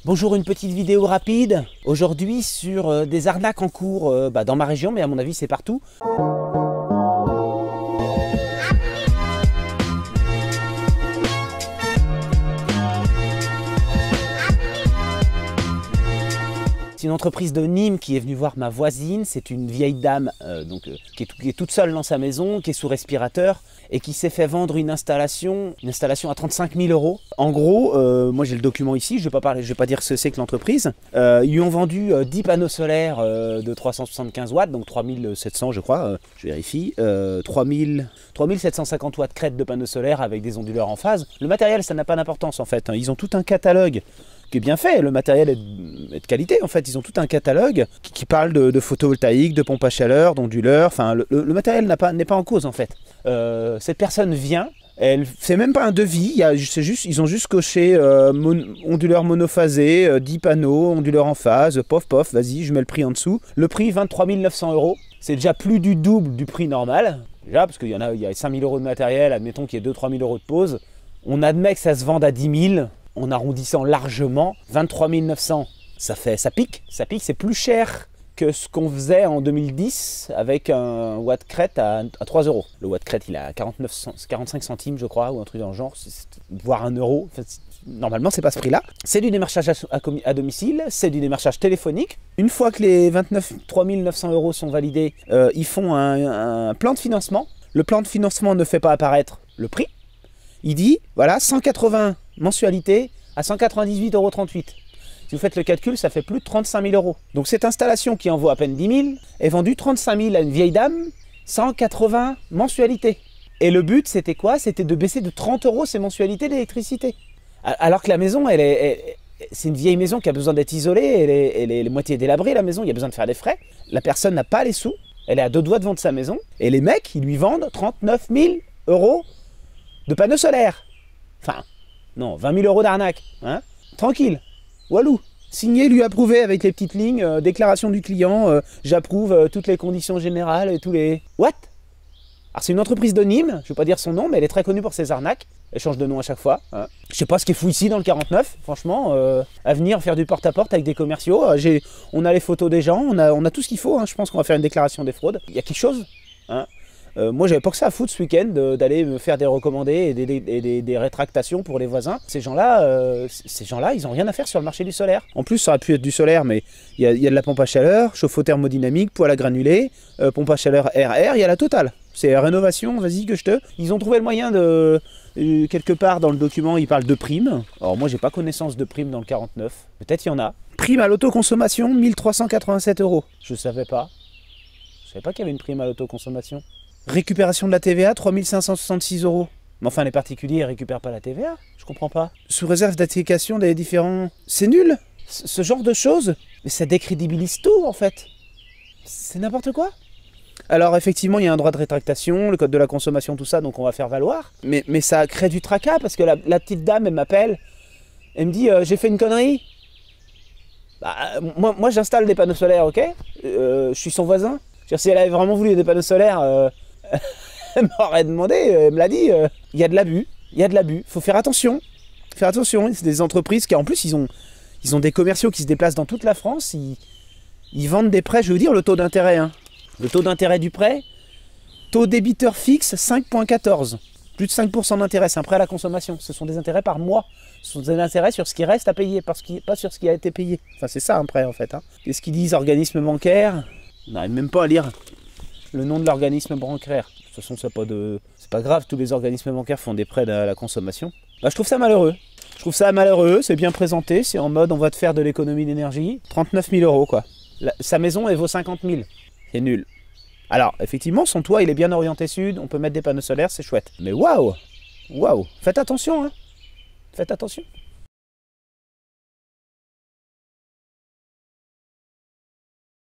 Bonjour, une petite vidéo rapide aujourd'hui sur des arnaques en cours dans ma région, mais à mon avis c'est partout. C'est une entreprise de Nîmes qui est venue voir ma voisine. C'est une vieille dame qui est toute seule dans sa maison, qui est sous respirateur et qui s'est fait vendre une installation à 35 000 €. En gros, moi j'ai le document ici, je vais pas dire ce que c'est que l'entreprise. Ils lui ont vendu 10 panneaux solaires de 375 watts, donc 3700 je crois, je vérifie, 3750 watts crête de panneaux solaires avec des onduleurs en phase. Le matériel, ça n'a pas d'importance en fait, ils ont tout un catalogue qui est bien fait, le matériel est de qualité en fait, ils ont tout un catalogue qui parle de photovoltaïque, de pompe à chaleur, d'onduleurs, enfin le matériel n'est pas en cause en fait. Cette personne vient, c'est même pas un devis, ils ont juste coché onduleur monophasé, 10 panneaux, onduleur en phase, pof, vas-y, je mets le prix en dessous. Le prix 23 900 €, c'est déjà plus du double du prix normal, déjà parce qu'il y a 5 000 € de matériel, admettons qu'il y ait 2-3 000 € de pause. On admet que ça se vende à 10 000, en arrondissant largement, 23 900, ça pique, c'est plus cher que ce qu'on faisait en 2010 avec un watt crête à 3 €. Le watt crête il est à 45 centimes je crois, ou un truc dans le genre, voire 1 €. Enfin, normalement c'est pas ce prix là. C'est du démarchage à domicile, c'est du démarchage téléphonique. Une fois que les 23 900 € sont validés, ils font un plan de financement. Le plan de financement ne fait pas apparaître le prix. Il dit, voilà, 180 mensualités à 198,38 €. Si vous faites le calcul, ça fait plus de 35 000 €. Donc cette installation qui en vaut à peine 10 000 est vendue 35 000 à une vieille dame, 180 mensualités. Et le but, c'était quoi? C'était de baisser de 30 € ses mensualités d'électricité. Alors que la maison, c'est une vieille maison qui a besoin d'être isolée, elle est moitié délabrée la maison, il y a besoin de faire des frais. La personne n'a pas les sous, elle est à 2 doigts de vendre sa maison. Et les mecs, ils lui vendent 39 000 € de panneaux solaires. Enfin, non, 20 000 € d'arnaque. Hein, tranquille. Walou. Signé, lui approuvé avec les petites lignes, déclaration du client, j'approuve toutes les conditions générales et tous les... What? Alors c'est une entreprise de Nîmes, je ne vais pas dire son nom, mais elle est très connue pour ses arnaques. Elle change de nom à chaque fois. Hein. Je sais pas ce qui est fou ici dans le 49, franchement. À venir faire du porte-à-porte avec des commerciaux. On a les photos des gens, on a tout ce qu'il faut. Hein. Je pense qu'on va faire une déclaration des fraudes. Il y a quelque chose. Hein. Moi j'avais pas que ça à foutre ce week-end d'aller me faire des recommandés et des rétractations pour les voisins. Ces gens-là, ils ont rien à faire sur le marché du solaire. En plus ça aurait pu être du solaire, mais il y a de la pompe à chaleur, chauffe-eau thermodynamique, poêle à granulés, pompe à chaleur RR, il y a la totale. C'est rénovation, vas-y que je te... Ils ont trouvé le moyen de... quelque part dans le document ils parlent de primes. Alors moi j'ai pas connaissance de primes dans le 49, peut-être il y en a. Prime à l'autoconsommation 1387 €. Je savais pas. Je savais pas qu'il y avait une prime à l'autoconsommation. Récupération de la TVA, 3566 €. Mais enfin, les particuliers ne récupèrent pas la TVA, je comprends pas. Sous réserve d'application des différents... C'est nul. Ce genre de choses, mais ça décrédibilise tout, en fait. C'est n'importe quoi. Alors, effectivement, il y a un droit de rétractation, le code de la consommation, tout ça, donc on va faire valoir. Mais ça crée du tracas, parce que la petite dame, elle m'appelle, elle me dit, j'ai fait une connerie. Bah, moi j'installe des panneaux solaires, ok. Je suis son voisin. Si elle avait vraiment voulu des panneaux solaires... elle m'aurait demandé, elle me l'a dit, il y a de l'abus, faut faire attention, c'est des entreprises qui en plus ils ont des commerciaux qui se déplacent dans toute la France, ils vendent des prêts, je veux dire le taux d'intérêt, hein. Le taux d'intérêt du prêt, taux débiteur fixe 5,14, plus de 5% d'intérêt, c'est un prêt à la consommation, ce sont des intérêts par mois, ce sont des intérêts sur ce qui reste à payer, pas sur ce qui a été payé, enfin c'est ça un prêt en fait, hein. Qu'est-ce qu'ils disent, organisme bancaire, on n'arrive même pas à lire le nom de l'organisme bancaire. De toute façon, c'est pas grave, tous les organismes bancaires font des prêts à la consommation. Bah, je trouve ça malheureux. C'est bien présenté, c'est en mode on va te faire de l'économie d'énergie. 39 000 € quoi. Sa maison, elle vaut 50 000. C'est nul. Alors, effectivement, son toit, il est bien orienté sud, on peut mettre des panneaux solaires, c'est chouette. Mais waouh! Faites attention, hein. Faites attention.